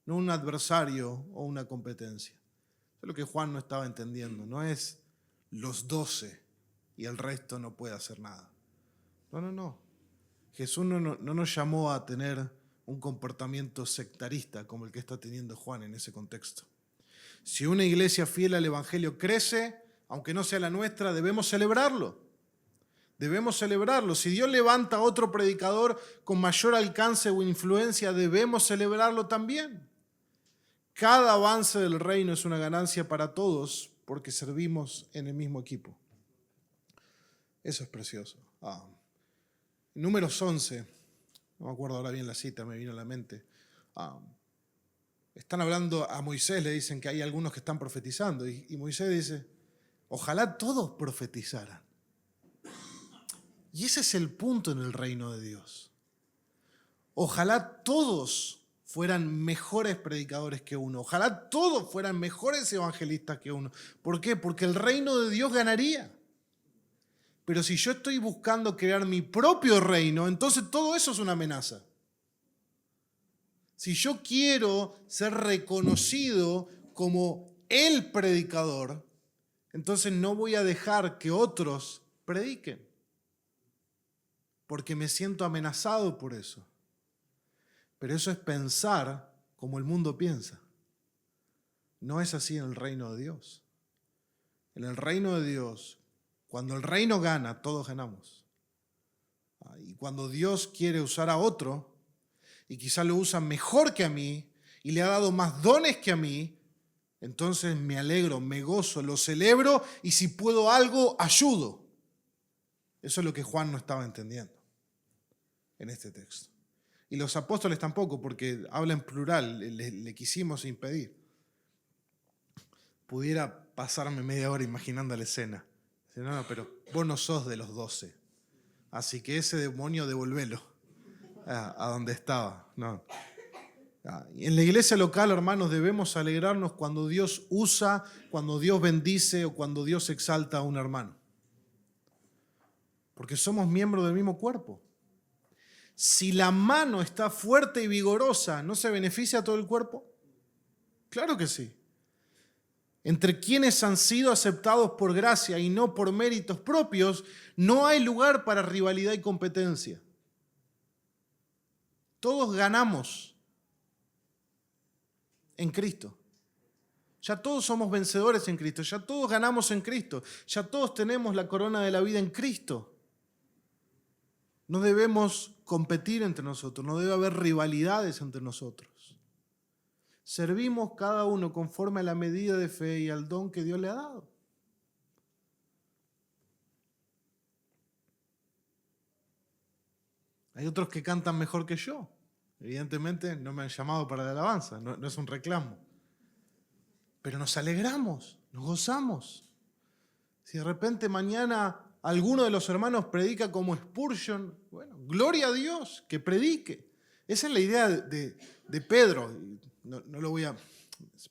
no un adversario o una competencia. Eso es lo que Juan no estaba entendiendo. No es los 12 y el resto no puede hacer nada. No. Jesús no nos llamó a tener un comportamiento sectarista como el que está teniendo Juan en ese contexto. Si una iglesia fiel al Evangelio crece, aunque no sea la nuestra, debemos celebrarlo. Debemos celebrarlo. Si Dios levanta a otro predicador con mayor alcance o influencia, debemos celebrarlo también. Cada avance del reino es una ganancia para todos porque servimos en el mismo equipo. Eso es precioso. Números 11, no me acuerdo ahora bien la cita, me vino a la mente. Están hablando a Moisés, le dicen que hay algunos que están profetizando. Y Moisés dice, ojalá todos profetizaran. Y ese es el punto en el reino de Dios. Ojalá todos fueran mejores predicadores que uno. Ojalá todos fueran mejores evangelistas que uno. ¿Por qué? Porque el reino de Dios ganaría. Pero si yo estoy buscando crear mi propio reino, entonces todo eso es una amenaza. Si yo quiero ser reconocido como el predicador, entonces no voy a dejar que otros prediquen, porque me siento amenazado por eso. Pero eso es pensar como el mundo piensa. No es así en el reino de Dios. En el reino de Dios, cuando el reino gana, todos ganamos. Y cuando Dios quiere usar a otro, y quizá lo usa mejor que a mí, y le ha dado más dones que a mí, entonces me alegro, me gozo, lo celebro, y si puedo algo, ayudo. Eso es lo que Juan no estaba entendiendo en este texto. Y los apóstoles tampoco, porque habla en plural, le quisimos impedir. Pudiera pasarme media hora imaginando la escena. No, pero vos no sos de los 12, así que ese demonio devolvelo a donde estaba. No. En la iglesia local, hermanos, debemos alegrarnos cuando Dios usa, cuando Dios bendice o cuando Dios exalta a un hermano. Porque somos miembros del mismo cuerpo. Si la mano está fuerte y vigorosa, ¿no se beneficia a todo el cuerpo? Claro que sí. Entre quienes han sido aceptados por gracia y no por méritos propios, no hay lugar para rivalidad y competencia. Todos ganamos en Cristo. Ya todos somos vencedores en Cristo, ya todos ganamos en Cristo, ya todos tenemos la corona de la vida en Cristo. No debemos competir entre nosotros, no debe haber rivalidades entre nosotros. Servimos cada uno conforme a la medida de fe y al don que Dios le ha dado. Hay otros que cantan mejor que yo. Evidentemente no me han llamado para la alabanza, no es un reclamo. Pero nos alegramos, nos gozamos. Si de repente mañana alguno de los hermanos predica como Spurgeon, bueno, gloria a Dios, que predique. Esa es la idea de Pedro. No lo voy a...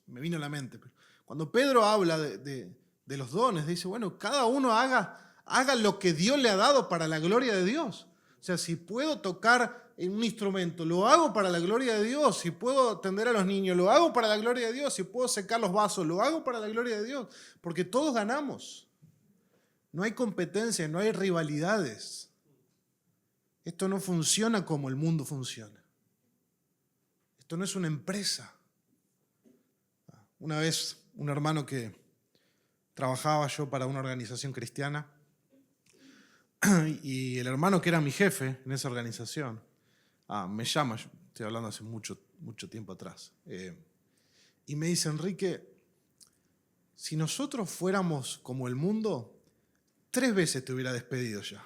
me vino a la mente. Pero cuando Pedro habla de los dones, dice, bueno, cada uno haga lo que Dios le ha dado para la gloria de Dios. O sea, si puedo tocar en un instrumento, lo hago para la gloria de Dios. Si puedo atender a los niños, lo hago para la gloria de Dios. Si puedo secar los vasos, lo hago para la gloria de Dios. Porque todos ganamos. No hay competencia, no hay rivalidades. Esto no funciona como el mundo funciona. Esto no es una empresa. Una vez un hermano que trabajaba yo para una organización cristiana y el hermano que era mi jefe en esa organización me llama, yo estoy hablando hace mucho tiempo atrás, y me dice, Enrique, si nosotros fuéramos como el mundo, 3 veces te hubiera despedido ya.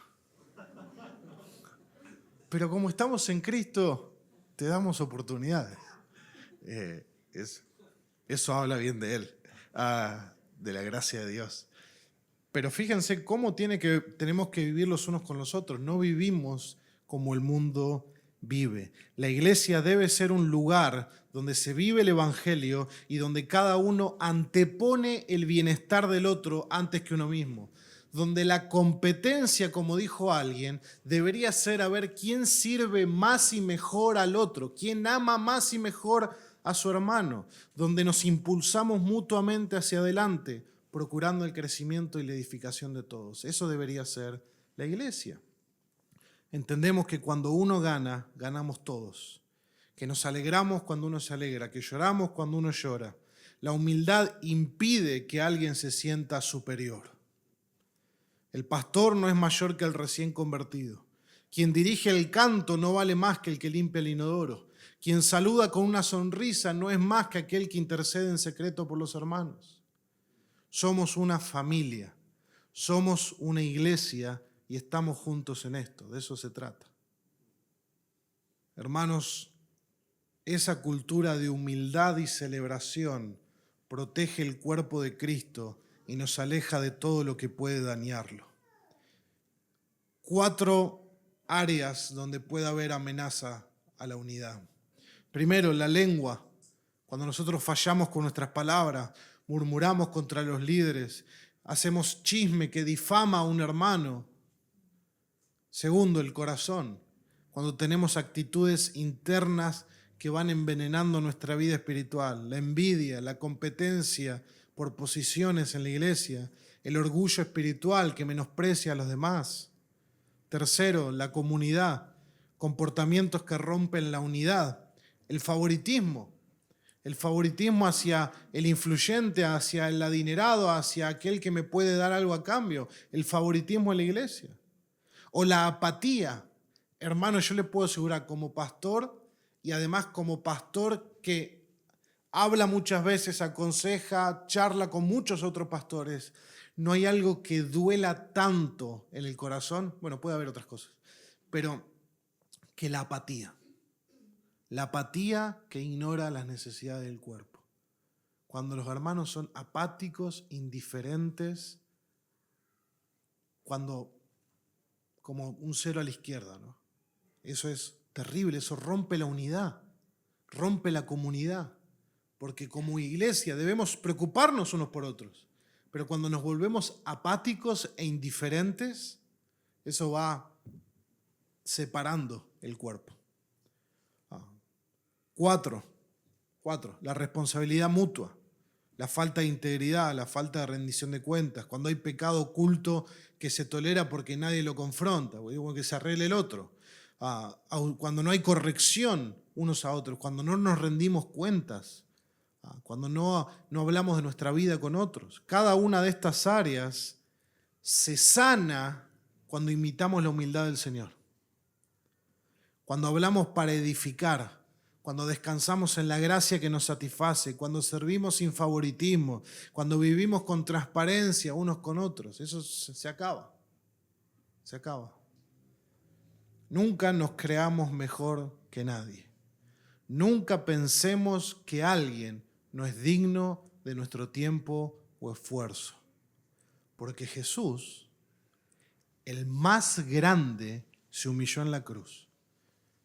Pero como estamos en Cristo, te damos oportunidades. Eso habla bien de Él, de la gracia de Dios. Pero fíjense cómo tenemos que vivir los unos con los otros. No vivimos como el mundo vive. La iglesia debe ser un lugar donde se vive el evangelio y donde cada uno antepone el bienestar del otro antes que uno mismo. Donde la competencia, como dijo alguien, debería ser a ver quién sirve más y mejor al otro, quién ama más y mejor a su hermano, donde nos impulsamos mutuamente hacia adelante, procurando el crecimiento y la edificación de todos. Eso debería ser la iglesia. Entendemos que cuando uno gana, ganamos todos. Que nos alegramos cuando uno se alegra, que lloramos cuando uno llora. La humildad impide que alguien se sienta superior. El pastor no es mayor que el recién convertido. Quien dirige el canto no vale más que el que limpia el inodoro. Quien saluda con una sonrisa no es más que aquel que intercede en secreto por los hermanos. Somos una familia, somos una iglesia y estamos juntos en esto. De eso se trata. Hermanos, esa cultura de humildad y celebración protege el cuerpo de Cristo y nos aleja de todo lo que puede dañarlo. 4 áreas donde puede haber amenaza a la unidad. Primero, la lengua. Cuando nosotros fallamos con nuestras palabras, murmuramos contra los líderes, hacemos chisme que difama a un hermano. Segundo, el corazón. Cuando tenemos actitudes internas que van envenenando nuestra vida espiritual, la envidia, la competencia por posiciones en la iglesia, el orgullo espiritual que menosprecia a los demás. Tercero, la comunidad, comportamientos que rompen la unidad, el favoritismo hacia el influyente, hacia el adinerado, hacia aquel que me puede dar algo a cambio, el favoritismo en la iglesia. O la apatía. Hermano, yo le puedo asegurar como pastor, y además como pastor que habla muchas veces, aconseja, charla con muchos otros pastores, no hay algo que duela tanto en el corazón, bueno, puede haber otras cosas, pero que la apatía. La apatía que ignora las necesidades del cuerpo. Cuando los hermanos son apáticos, indiferentes, cuando como un cero a la izquierda, ¿no? Eso es terrible, eso rompe la unidad, rompe la comunidad, porque como iglesia debemos preocuparnos unos por otros, pero cuando nos volvemos apáticos e indiferentes, eso va separando el cuerpo. 4, la responsabilidad mutua, la falta de integridad, la falta de rendición de cuentas, cuando hay pecado oculto que se tolera porque nadie lo confronta, que se arregle el otro, cuando no hay corrección unos a otros, cuando no nos rendimos cuentas, cuando no hablamos de nuestra vida con otros. Cada una de estas áreas se sana cuando imitamos la humildad del Señor, cuando hablamos para edificar, cuando descansamos en la gracia que nos satisface, cuando servimos sin favoritismo, cuando vivimos con transparencia unos con otros. Eso se acaba. Se acaba. Nunca nos creamos mejor que nadie. Nunca pensemos que alguien no es digno de nuestro tiempo o esfuerzo. Porque Jesús, el más grande, se humilló en la cruz.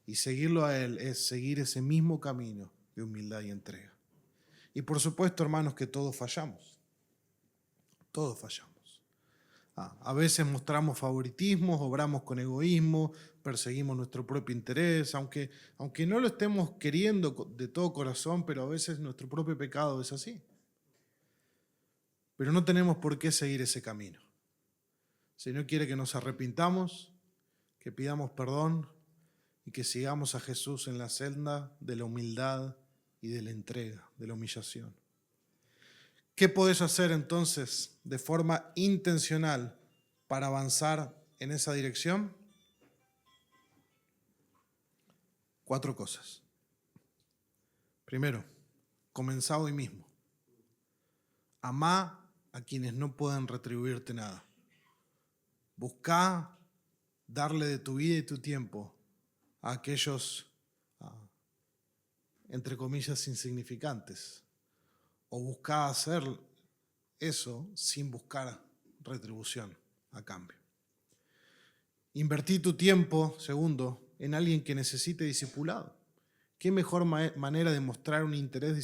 Y seguirlo a Él es seguir ese mismo camino de humildad y entrega. Y por supuesto, hermanos, que todos fallamos. Todos fallamos. A veces mostramos favoritismos, obramos con egoísmo, perseguimos nuestro propio interés, aunque no lo estemos queriendo de todo corazón, pero a veces nuestro propio pecado es así. Pero no tenemos por qué seguir ese camino. El Señor quiere que nos arrepintamos, que pidamos perdón, y que sigamos a Jesús en la senda de la humildad y de la entrega, de la humillación. ¿Qué podés hacer entonces de forma intencional para avanzar en esa dirección? 4 cosas. Primero, comenzá hoy mismo. Amá a quienes no pueden retribuirte nada. Buscá darle de tu vida y tu tiempo a aquellos, entre comillas, insignificantes. O buscar hacer eso sin buscar retribución a cambio. Invertí tu tiempo, segundo, en alguien que necesite discipulado. ¿Qué mejor manera de mostrar un interés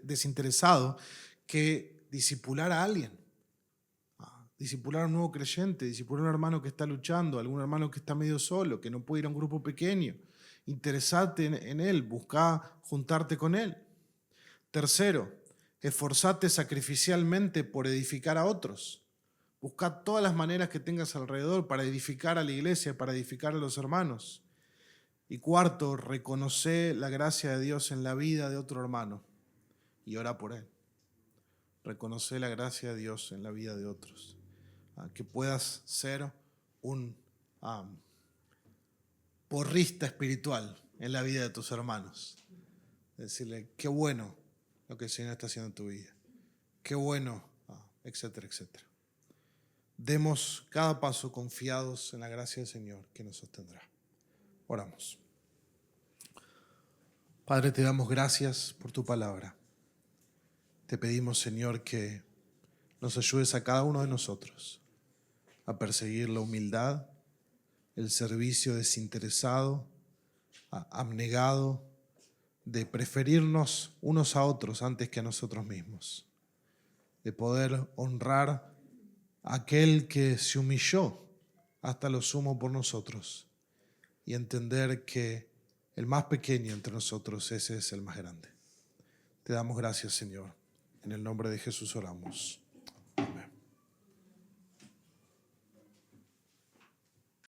desinteresado que discipular a alguien? Discipular a un nuevo creyente, discipular a un hermano que está luchando, algún hermano que está medio solo, que no puede ir a un grupo pequeño. Interesate en él, buscá juntarte con él. Tercero, esforzate sacrificialmente por edificar a otros. Busca todas las maneras que tengas alrededor para edificar a la iglesia, para edificar a los hermanos. Y cuarto, reconoce la gracia de Dios en la vida de otro hermano y ora por él. Reconoce la gracia de Dios en la vida de otros. Que puedas ser un porrista espiritual en la vida de tus hermanos. Decirle, qué bueno lo que el Señor está haciendo en tu vida. Qué bueno, etcétera, etcétera. demos cada paso confiados en la gracia del Señor que nos sostendrá. Oramos. Padre, te damos gracias por tu palabra. Te pedimos, Señor, que nos ayudes a cada uno de nosotros a perseguir la humildad, el servicio desinteresado, abnegado, de preferirnos unos a otros antes que a nosotros mismos, de poder honrar a aquel que se humilló hasta lo sumo por nosotros y entender que el más pequeño entre nosotros, ese es el más grande. Te damos gracias, Señor. En el nombre de Jesús oramos.